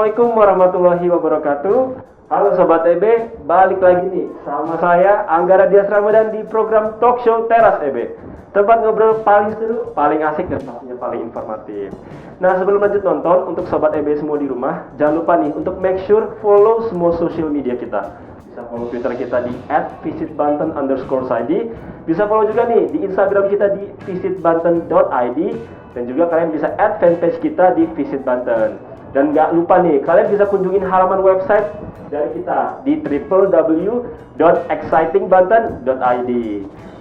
Assalamualaikum warahmatullahi wabarakatuh. Halo Sobat EB, balik lagi nih sama saya Anggara Dias Ramadan di program Talk Show Teras EB. Tempat ngobrol paling seru, paling asik dan pastinya paling informatif. Nah, sebelum lanjut nonton, untuk Sobat EB semua di rumah, jangan lupa nih untuk make sure follow semua social media kita. Bisa follow Twitter kita di @visitbanten_id. Bisa follow juga nih di Instagram kita di visitbanten.id. Dan juga kalian bisa add fanpage kita di Visit Banten. Dan nggak lupa nih, kalian bisa kunjungin halaman website dari kita di www.excitingbanten.id.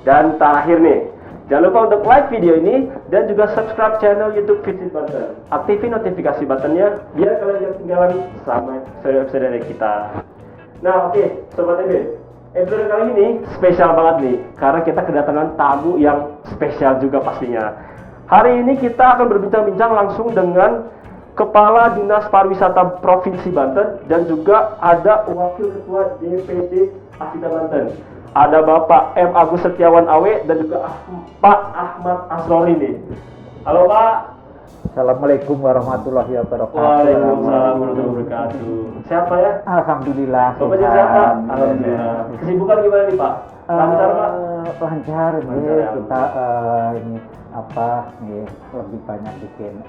Dan terakhir nih, jangan lupa untuk like video ini dan juga subscribe channel YouTube Visit Banten. Aktifin notifikasi buttonnya biar kalian jangan ketinggalan sama episode dari kita. Nah, oke, Sobat EB. Episode kali ini spesial banget nih, karena kita kedatangan tamu yang spesial juga pastinya. Hari ini kita akan berbincang-bincang langsung dengan Kepala Dinas Pariwisata Provinsi Banten dan juga ada Wakil Ketua DPD Asita Banten. Ada Bapak M. Agus Setiawan Awe dan juga Pak Ahmad Asrori nih. Halo Pak. Assalamualaikum warahmatullahi wabarakatuh. Waalaikumsalam warahmatullahi wabarakatuh. Siapa ya? Alhamdulillah. Bapaknya siapa? Alhamdulillah. Kesibukan gimana nih Pak? Lancar Pak? Lancar ya. Kita ini lebih banyak bikin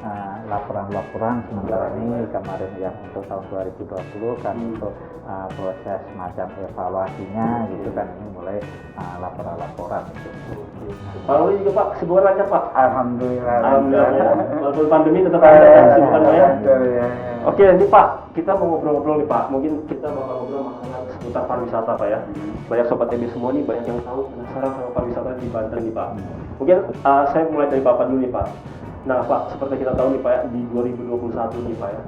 laporan-laporan sementara ini kemarin yang untuk tahun 2020 kan untuk proses macam evaluasinya gitu kan ini mulai laporan-laporan gitu. Pak Luli juga Pak, kesibukan lancar Pak? Alhamdulillah. Walaupun pandemi tetap ada kesibukan ya. Oke, ini Pak, kita mau ngobrol-ngobrol nih Pak. Mungkin kita bakal ngobrol masalah seputar pariwisata Pak ya. Banyak Sobat EB semua nih, banyak yang tahu penasaran sama pariwisata di Banten nih Pak. Mungkin saya mulai dari Bapak dulu nih Pak. Nah Pak, seperti kita tahu nih Pak ya, di 2021 nih Pak ya,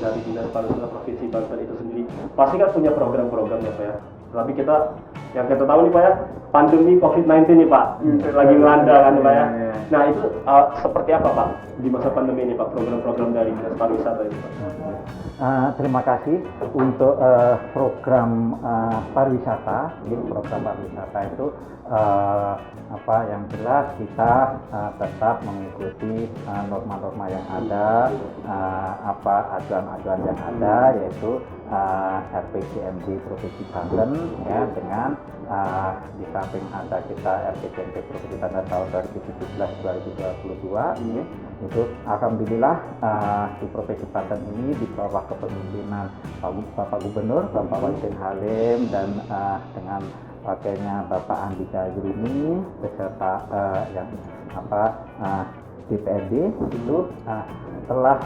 dari Dinas Pariwisata Provinsi Banten itu sendiri pasti kan punya program-program ya Pak ya. Tapi yang kita tahu nih Pak ya, pandemi COVID-19 nih Pak, lagi melanda kan Pak ya. Nah itu seperti apa Pak di masa pandemi ini Pak, program-program dari Dinas Pariwisata itu Pak? Terima kasih untuk program pariwisata. Jadi program pariwisata itu yang jelas kita tetap mengikuti norma-norma yang ada, acuan-acuan yang ada, yaitu RPJMD Provinsi Banten ya, dengan di samping ada kita RPJMD Provinsi Banten tahun 2017-2022 ya, itu alhamdulillah di Provinsi Banten ini di bawah kepemimpinan Bapak Gubernur Bapak Wahidin Halim dan dengan wakilnya Bapak Andika Yurumi beserta DPRD itu telah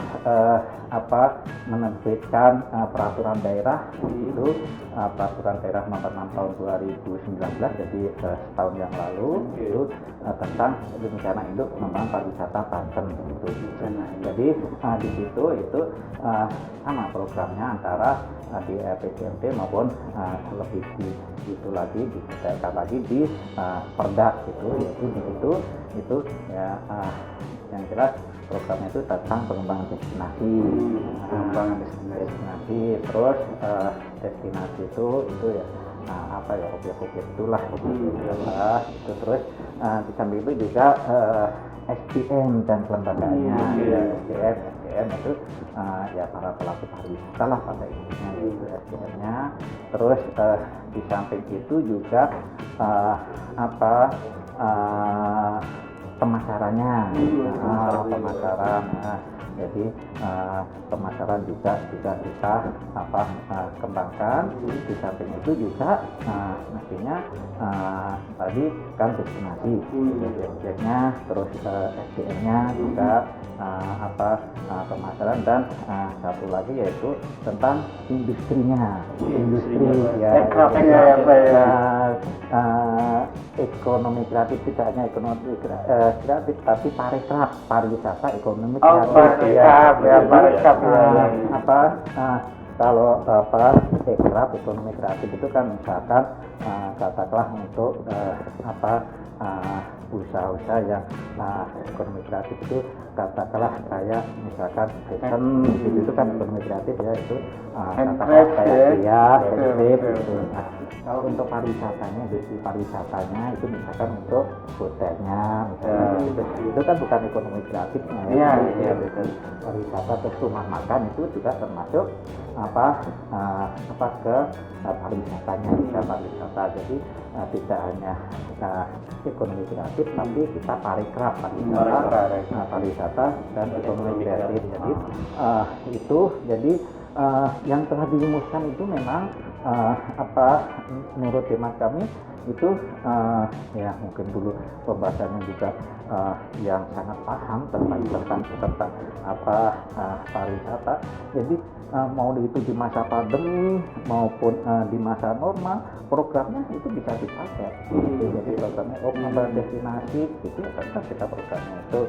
menerbitkan peraturan daerah itu peraturan daerah nomor 6 tahun 2019 jadi setahun yang lalu itu tentang rencana induk pengembangan pariwisata Banten gitu. Jadi di situ itu sama programnya antara di RPJMD maupun lebih itu lagi didetailkan lagi di Perda gitu, yaitu di situ itu ya yang jelas programnya itu tentang pengembangan destinasi, destinasi terus destinasi itu ya objek-objek itulah itu terus di samping itu juga SDM dan kelembagaannya SDM itu ya para pelaku pariwisata lah pada intinya itu SDM-nya terus di samping itu juga pemasarannya pemasaran jadi pemasaran juga kita kembangkan di samping itu juga mestinya tadi kan destinasi objeknya terus SDM-nya juga pemasaran dan satu lagi yaitu tentang industrinya ekonomi kreatif tidak hanya ekonomi kreatif tapi pariwisata ekonomi kreatif kalau ekonomi kreatif itu kan misalkan katakanlah untuk usaha-usaha yang ekonomi kreatif itu katakanlah kayak misalkan fashion itu kan ekonomi kreatif ya, itu katakanlah kayak handcraft gitu. Nah, kalau untuk pariwisatanya, industri pariwisatanya itu misalkan untuk hotelnya misalkan itu kan bukan ekonomi kreatifnya ya. Pariwisata terus rumah makan itu juga termasuk ke pariwisatanya, bisa pariwisata. Jadi tidak hanya ekonomi kreatif tapi kita parikraf, pariwisata dan ekonomi kreatif. Jadi itu jadi yang telah dirumuskan itu memang menurut hemat kami itu ya mungkin dulu pembahasannya juga yang sangat paham tentang pariwisata. Jadi mau itu di masa pandemi maupun di masa normal, programnya itu bisa dipakai. Jadi programnya pengembangan destinasi itu kan kita programnya itu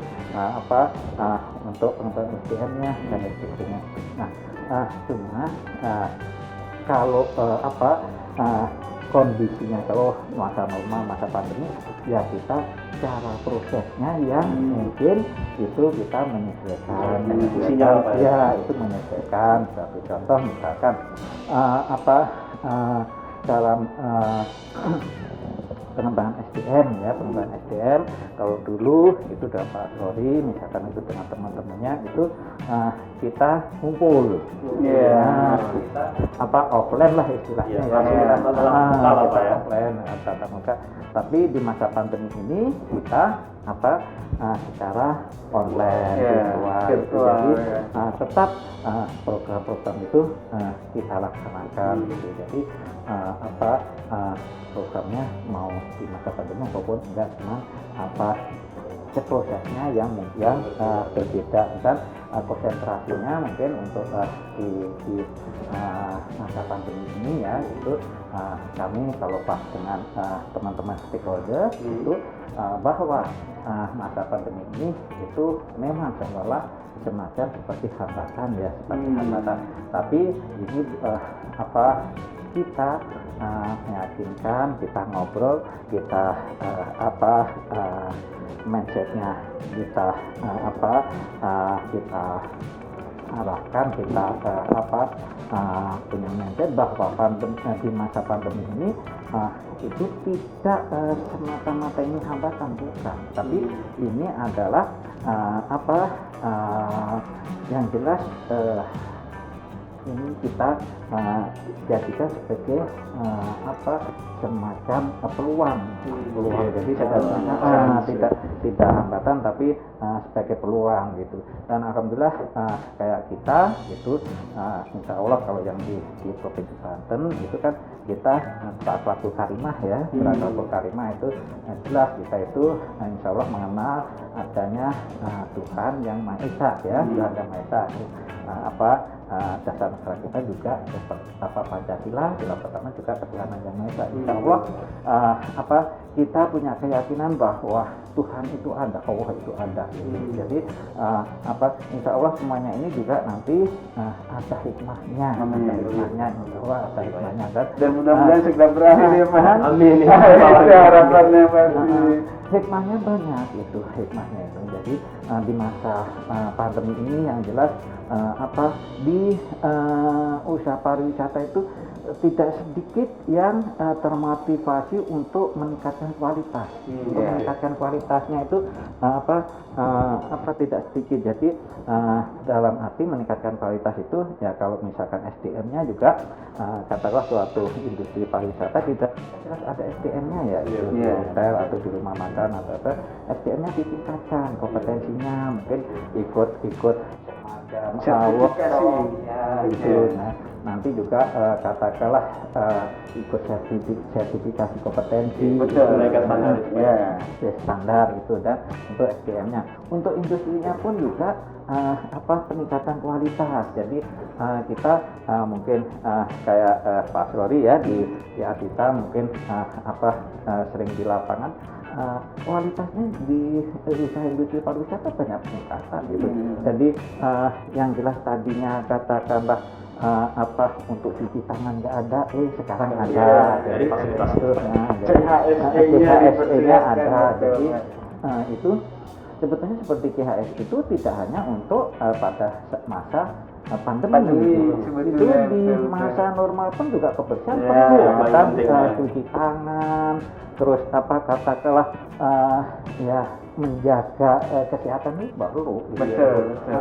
untuk pengembangan SDM-nya dan sebagainya. Nah, cuma kalau kondisinya kalau masa normal, masa pandemi, ya kita cara prosesnya yang mungkin itu kita menyesuaikan, itu menyesuaikan. Satu contoh misalkan dalam pengembangan SDM kalau dulu itu dapat Lori misalkan itu dengan teman-temannya itu kita ngumpul kita offline lah istilahnya offline tatap muka. Tapi di masa pandemi ini kita secara online virtual. Jadi tetap program-program itu kita laksanakan gitu. Jadi programnya mau di masa pandemi maupun enggak, cuma prosesnya yang berbeda dan konsentrasinya mungkin untuk di masa pandemi ini ya itu kami kalau pas dengan teman-teman stakeholder itu bahwa masa pandemi ini itu memang seolah semacam seperti hambatan ya, hambatan. Tapi ini kita meyakinkan, kita ngobrol, kita mindsetnya kita kita arahkan, kita punya mindset bahwa di masa pandemi ini itu tidak semata-mata ini hambatan, bukan, tapi ini adalah yang jelas ini kita jadikan sebagai semacam peluang. Jadi tidak hambatan tapi sebagai peluang gitu. Dan alhamdulillah kayak kita itu insya Allah kalau yang di Provinsi Banten itu kan kita Sakratul Karimah ya, Sakratul Karimah itu jelas kita itu insya Allah mengenal adanya Tuhan yang Maha Esa ya, Tuhan yang Maha Esa. Dasar negara kita juga Pancasila, sila pertama juga ketuhanan yang Maha Esa. Insya Allah kita punya keyakinan bahwa Tuhan itu ada, Allah itu ada. Jadi insya Allah semuanya ini juga nanti ada hikmahnya, insya Allah ada hikmahnya dan mudah-mudahan segera berakhir ya Pak. Amin. Harapannya Pak. Hikmahnya banyak itu, Jadi di masa pandemi ini yang jelas di usaha pariwisata itu tidak sedikit yang termotivasi untuk meningkatkan kualitas. Meningkatkan kualitasnya itu tidak sedikit. Jadi dalam arti meningkatkan kualitas itu ya kalau misalkan SDM-nya juga katakanlah suatu industri pariwisata tidak jelas ada SDM-nya ya itu di hotel atau di rumah makan atau apa, SDM-nya ditingkatkan, kompetensinya mungkin ikut sertifikasi itu. Nah, nanti juga katakanlah ikut sertifikasi kompetensi, standar itu, dan untuk SDM-nya. Untuk industrinya pun juga peningkatan kualitas. Jadi kita mungkin kayak Pak Slori ya di Adita mungkin sering di lapangan. Kualitasnya di usaha industri pariwisata banyak peningkatan gitu. Jadi yang jelas tadinya katakanlah apa untuk cuci tangan nggak ada, sekarang ada. Jadi fasilitas itu, CHSE-nya CHSE-nya ada. dipersiapkan, Jadi betul. itu sebetulnya seperti CHS itu tidak hanya untuk pada masa pandemi, itu sebetulnya, di betul. masa normal pun juga kebersihan Ya, perlu yang paling kan, penting, ya. cuci tangan, terus apa katakanlah ya menjaga kesehatan itu perlu gitu ya. Betul, betul.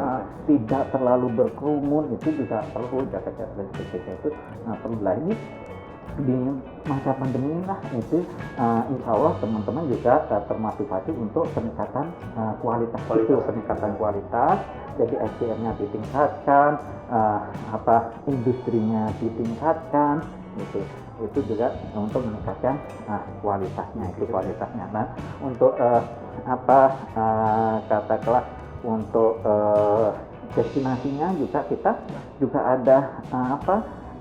Tidak terlalu berkerumun itu juga perlu, jaga jarak itu perlu lah. Ini di masa pandemi lah itu insya Allah teman-teman juga termotivasi untuk peningkatan kualitas itu, peningkatan kualitas. Jadi SDM-nya ditingkatkan, industrinya ditingkatkan, itu juga untuk meningkatkan kualitasnya. Nah untuk katakanlah untuk destinasinya juga kita juga ada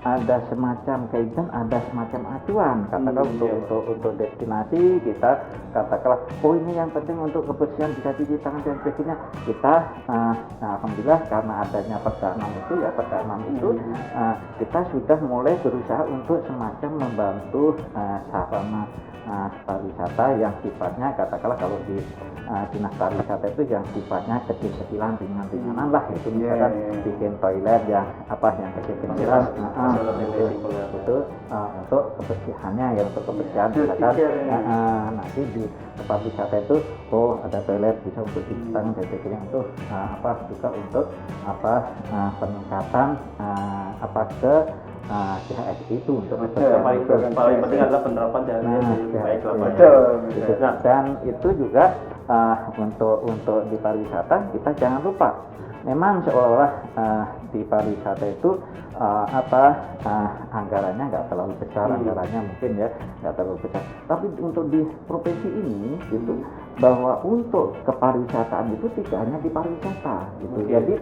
ada semacam guidance, ada semacam acuan katakanlah untuk destinasi kita katakanlah ini yang penting untuk kebersihan bisa cuci tangan dan sebagainya. Kita alhamdulillah karena adanya Perda 6 itu kita sudah mulai berusaha untuk semacam membantu sarana pariwisata yang sifatnya katakanlah kalau di dinas pariwisata itu yang sifatnya kecil-kecilan, ringan-ringanan lah, itu misalkan bikin toilet yang yang kecil-kecilan itu untuk kebersihannya, ya untuk kebersihan misalkan nanti di tempat wisata itu ada toilet bisa untuk cuci tangan dan sebagainya, itu juga untuk peningkatan ke CHS itu untuk paling penting adalah penerapan jalannya lebih baik lah Pak. Betul. Nah, dan itu juga untuk di pariwisata kita jangan lupa memang seolah-olah di pariwisata itu anggarannya nggak terlalu besar, anggarannya mungkin ya nggak terlalu besar, tapi untuk di provinsi ini itu bahwa untuk kepariwisataan itu tidak hanya di pariwisata gitu. Jadi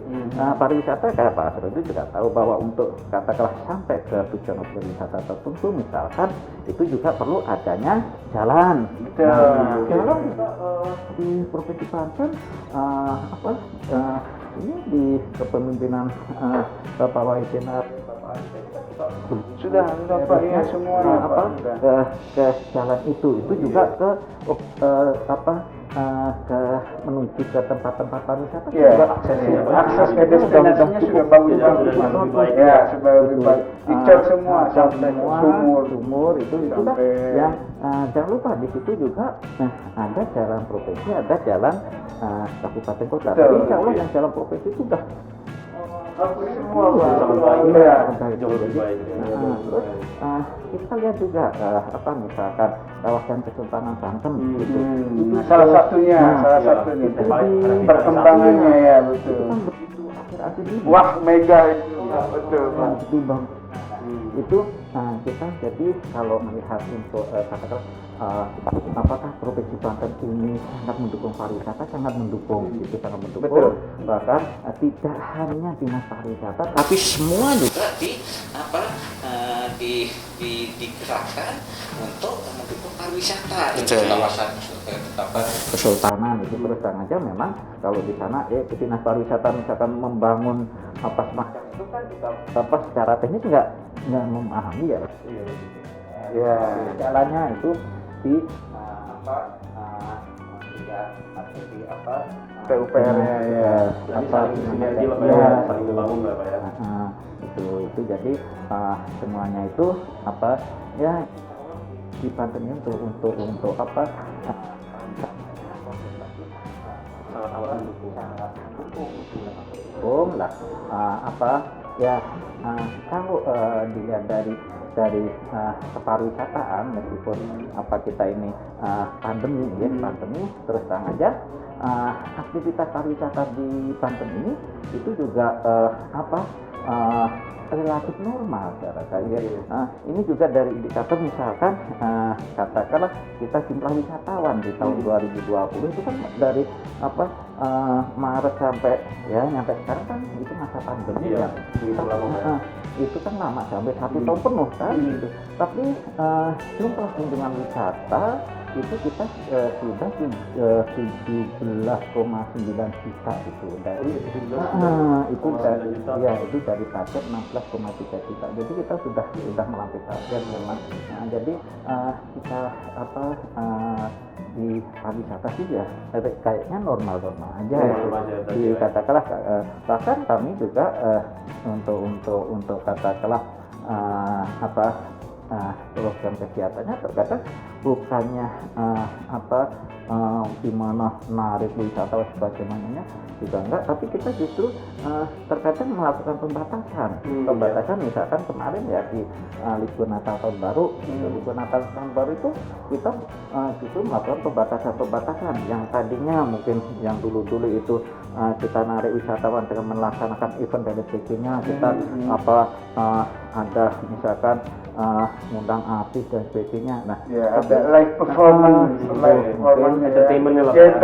pariwisata kayak Pak Asro itu juga tahu bahwa untuk katakanlah sampai ke tujuan objek wisata tertentu misalkan itu juga perlu adanya jalan. Jalan juga di provinsi Banten ini di kepemimpinan Bapak Wali Sinar Sudah Pak ya semua ke jalan itu juga ke menuju ke tempat-tempat pariwisata juga akses ke destinasinya sudah bagus ya, sudah lebih baik. Dicor semua sampai sumur itu lah yang jangan lupa di situ juga ada jalan provinsi, ada jalan kabupaten kota. Tapi insya Allah yang jalan provinsi itu sudah semua jauh lebih baik. terus kita lihat juga misalkan kawasan Kesultanan Banten gitu. Salah satunya perkembangannya ya betul. Itu kan begitu akhir-akhir ini. Wah mega itu betul Pak. Ketimbang itu kita jadi kalau melihat untuk katakanlah apakah provinsi Banten ini sangat mendukung pariwisata, sangat mendukung itu sangat mendukung. Betul. Bahkan tidak hanya dinas pariwisata tapi semua juga digerakkan untuk mendukung pariwisata. Kawasan Kesultanan itu terus terang aja memang kalau di sana dinas pariwisata misalkan membangun semacam itu kan juga secara teknis nggak memahami ya. Ya jalannya itu di PUPR-nya ya. Sinergi lah Pak ya, saling membangun lah Pak ya. Itu jadi semuanya itu di Banten untuk dukung lah kalau dilihat dari kepariwisataan meskipun kita ini pandemi terus terang aja aktivitas pariwisata di Banten ini itu juga relatif normal saya rasa ya. Ini juga dari indikator misalkan katakanlah kita jumlah wisatawan di tahun 2020 itu kan dari Maret sampai nyampe sekarang kan itu masa pandemi ya. Itu kan lama sampai 1 tahun penuh kan gitu. Tapi jumlah kunjungan wisata itu kita sudah 17,9 juta itu dari itu dari itu dari target 16,3 juta. Jadi kita sudah melampaui target memang. Nah, jadi kita di pariwisata sih ya kayaknya normal aja. Katakanlah bahkan kami juga untuk katakanlah program kegiatannya terkadang bukannya gimana narik wisatawan sebagainya juga enggak, tapi kita justru terkadang melakukan pembatasan misalkan kemarin ya di libur Natal tahun baru libur Natal tahun baru itu kita justru melakukan pembatasan yang tadinya mungkin yang dulu itu kita narik wisatawan dengan melaksanakan event dan sebagainya, kita ada misalkan ngundang artis dan sebagainya. Nah, ya, ada live performance, entertainment-nya lah. Ada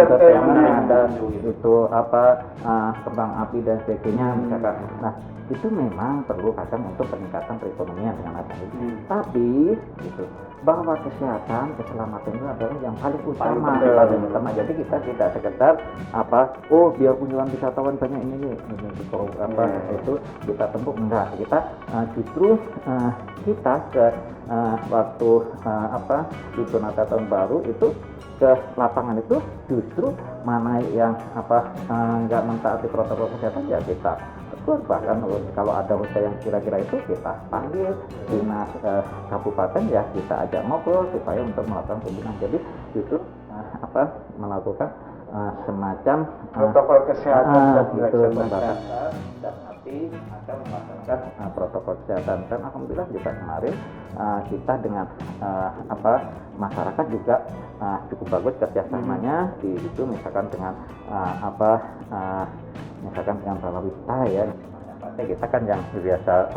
itu kembang api dan sebagainya misalkan. Nah, itu memang perlu kadang untuk peningkatan perekonomian dengan adanya itu. Tapi gitu, bahwa kesehatan, keselamatan itu adalah yang paling utama. Jadi kita tidak sekedar biar kunjungan wisatawan banyak ini itu kita tempuh, enggak. Kita justru kita ke waktu itu Natal tahun baru itu ke lapangan itu justru mana yang nggak mentaati protokol kesehatan ya kita tegur, bahkan kalau ada usaha yang kira-kira itu kita panggil dinas kabupaten ya kita ajak ngobrol supaya untuk melakukan kunjungan. Jadi justru melakukan semacam protokol kesehatan dan nanti akan melaksanakan protokol kesehatan. Dan alhamdulillah juga kemarin kita dengan masyarakat juga cukup bagus kerjasamanya di itu, misalkan dengan misalkan dengan Balawista ya, kita kan yang biasa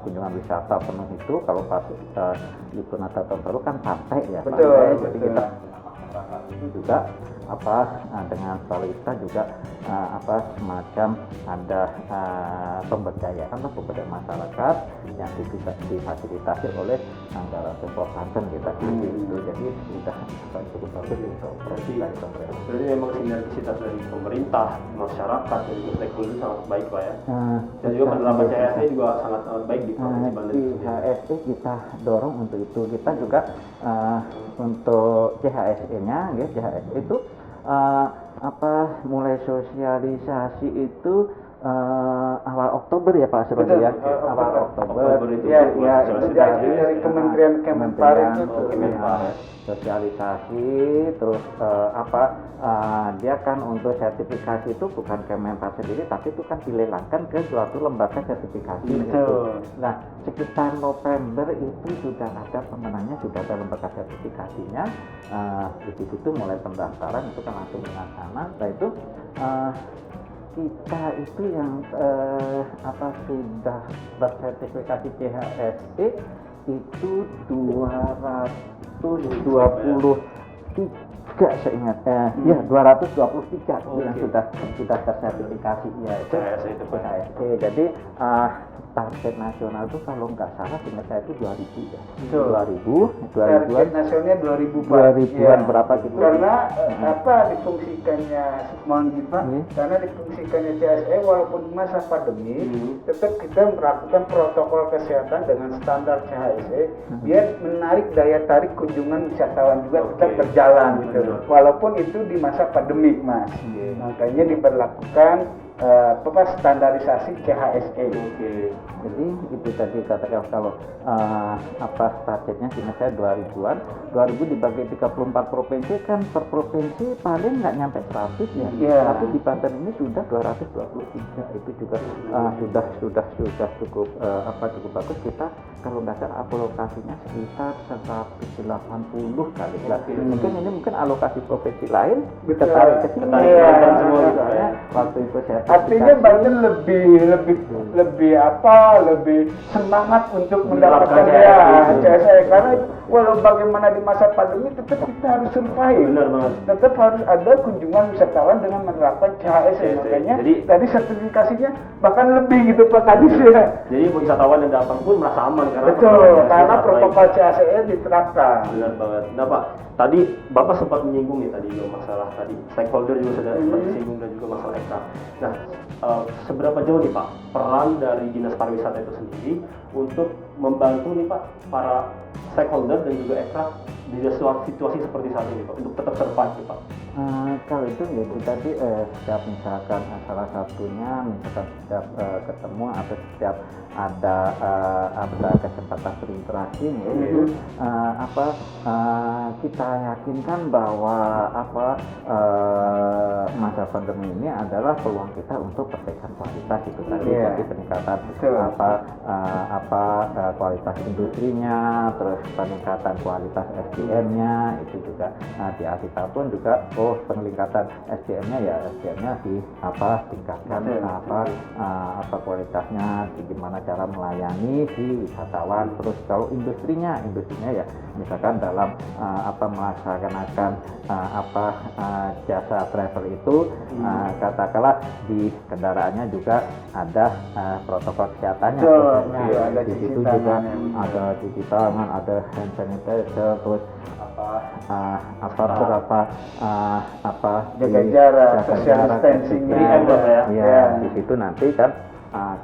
kunjungan wisata penuh itu kalau pas libur Natal tahun baru kan pantai ya. Betul. Jadi kita itu juga dengan Balawista juga semacam ada pemberdayaan masyarakat yang difasilitasi oleh anggaran Pemprov Banten kita gitu. Jadi sudah cukup bagus untuk dari pemerintah. Jadi memang sinergisitas dari pemerintah, masyarakat dan stakeholder sangat baik Pak ya. Dan juga penerapan CHSE juga sangat baik di Provinsi Banten. Di CHSE kita dorong untuk itu. Kita juga untuk CHSE-nya ya, CHSE itu mulai sosialisasi itu awal Oktober ya Pak seperti ya. Awal Oktober itu dari Kementerian Kemenpar itu sosialisasi terus dia kan untuk sertifikasi itu bukan Kemenpar sendiri tapi itu kan dilelangkan ke suatu lembaga sertifikasi gitu. Nah, sekitar November itu sudah ada pemenangnya, sudah ada lembaga sertifikasinya. Di situ mulai pendaftaran itu kan langsung dengan sana. Nah itu kita itu yang sudah bersertifikasi CHSE itu 223 seingatnya, ya 223 yang sudah tersertifikasi ya itu CHSE. Jadi target nasional itu kalau nggak salah ingat saya itu 2000 ya. 2000-an. Target nasionalnya 2000-an berapa gitu. Karena difungsikannya karena difungsikannya CHSE walaupun masa pandemi tetap kita melakukan protokol kesehatan dengan standar CHSE biar menarik daya tarik kunjungan wisatawan juga tetap berjalan gitu. Walaupun itu di masa pandemik Mas. Makanya diberlakukan standarisasi CHSE. Jadi itu tadi katakan kalau targetnya ingat saya 2000-an, 2000 dibagi 34 provinsi kan per provinsi paling nggak nyampe 100 ya. Tapi di Banten ini sudah 223 itu juga sudah cukup cukup bagus. Kita kalau nggak salah alokasinya sekitar 180 kali lah. Mungkin alokasi provinsi lain tertarik ke sini. Waktu itu saya artinya Banten lebih lebih semangat untuk mendapatkan CSE karena walau bagaimana di masa pandemi tetap kita harus survive. Benar banget. Tetap harus ada kunjungan wisatawan dengan menerapkan CHSE. Makanya tadi sertifikasinya bahkan lebih gitu Pak Kadis ya. Jadi wisatawan yang datang pun merasa aman karena karena protokol CHSE diterapkan. Benar banget. Nah Pak, tadi Bapak sempat menyinggung nih tadi masalah tadi stakeholder juga sudah sempat disinggung dan juga masalah ekra. Nah, seberapa jauh nih Pak peran dari Dinas Pariwisata itu sendiri untuk membantu nih Pak para stakeholder dan juga ekra di situasi seperti saat ini Pak untuk tetap survive nih Pak? Kalau itu ya itu tadi setiap misalkan salah satunya misalkan setiap ketemu atau setiap ada kesempatan berinteraksi itu kita yakinkan bahwa masa pandemi ini adalah peluang kita untuk perbaikan kualitas itu tadi jadi peningkatan kualitas industrinya, terus peningkatan kualitas SDM-nya itu juga di Asita pun juga peningkatan SDM-nya ya SDM-nya tingkatkan kualitasnya, gimana cara melayani si wisatawan. Terus kalau industrinya ya misalkan dalam melaksanakan jasa travel itu katakanlah di kendaraannya juga ada protokol kesehatannya. Di situ juga ada cuci tangan, ada hand sanitizer, terus jaga jarak, social distancing-nya di situ nanti kan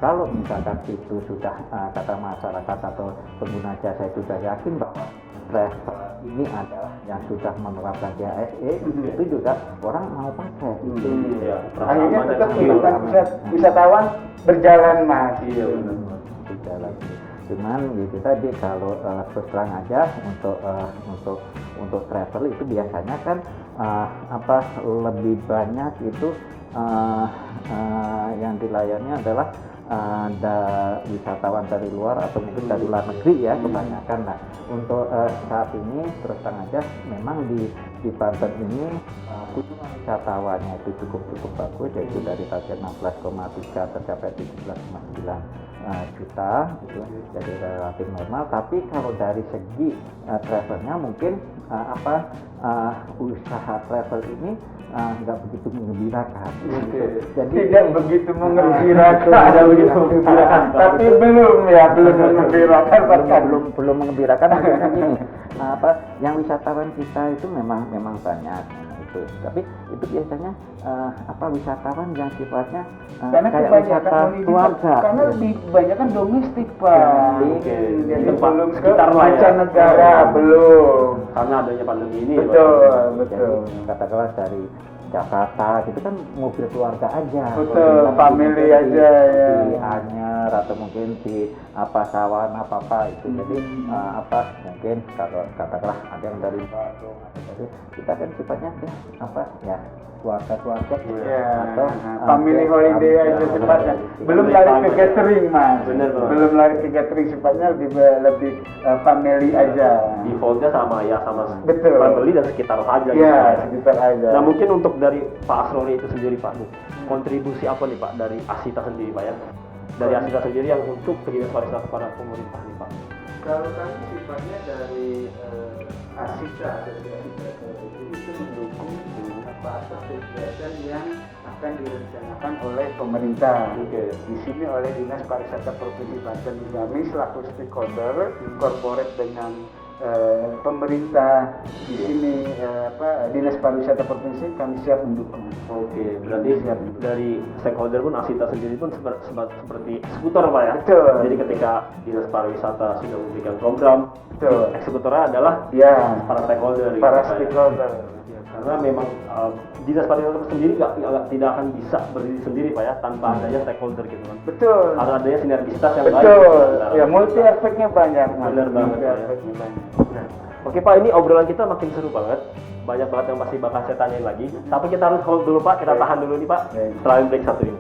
kalau misalkan itu sudah kata masyarakat atau pengguna jasa itu sudah yakin bahwa travel ini adalah yang sudah menerapkan CHSE, itu juga orang mau pakai. Akhirnya tetap wisatawan berjalan Mas. Iya benar. Berjalan. Cuman gitu tadi kalau terus terang aja untuk travel itu biasanya kan lebih banyak itu yang dilayani adalah ada wisatawan dari luar atau mungkin dari luar negeri ya kebanyakan. Nah untuk saat ini terus terang aja memang di Banten ini kunjungan wisatawannya itu cukup bagus, yaitu dari target 16,3 tercapai 17,9 juta itu jadi relatif normal. Tapi kalau dari segi travelnya mungkin usaha travel ini nggak begitu mengembirakan. Jadi tidak begitu mengembirakan, tapi belum mengembirakan, belum mengembirakan. Maksudnya gini, yang wisatawan kita itu memang banyak. Tapi itu biasanya wisatawan yang sifatnya kayak wisata keluarga. Karena lebih banyak kan domestik Pak. Jadi belum sekitar negara belum. Karena adanya pandemi ini. Betul. Katakanlah dari Jakarta gitu kan mobil keluarga aja. Betul, family aja ya. Di Anyer atau mungkin di Sawan itu. Jadi mungkin kalau katakanlah ada yang dari Bandung atau dari kita kan sifatnya keluarga atau family holiday aja sifatnya. Belum lari ke catering Mas. Belum lari ke catering, sifatnya lebih family aja. Defaultnya sama betul. Family dan sekitar saja. Sekitar aja. Nah mungkin untuk dari Pak Asrori itu sendiri Pak, kontribusi apa nih Pak dari Asita sendiri Pak ya? Dari Asita sendiri yang untuk kegiatan pariwisata kepada pemerintah nih Pak. Kalau kami sifatnya dari Asita itu mendukung kegiatan yang akan direncanakan oleh pemerintah. Di sini oleh Dinas Pariwisata Provinsi Banten. Kami selaku stakeholder incorporate dengan pemerintah di sini Dinas Pariwisata Provinsi kami siap mendukung. Berarti dari stakeholder pun Asita sendiri pun seperti eksekutor Pak ya. Betul. Jadi ketika Dinas Pariwisata sudah memberikan program, eksekutornya adalah para stakeholder. Stakeholder. Karena memang Dinas Pariwisata sendiri tidak akan bisa berdiri sendiri Pak ya tanpa adanya stakeholder gitu kan. Betul. Harus adanya sinergisitas yang baik. Betul. Ya multi efeknya banyak. Benar banget Pak ya. Oke Pak, ini obrolan kita makin seru banget. Banyak banget yang masih bakal saya tanyain lagi. Tapi kita harus hold dulu Pak, kita tahan dulu nih Pak. Setelah break satu ini.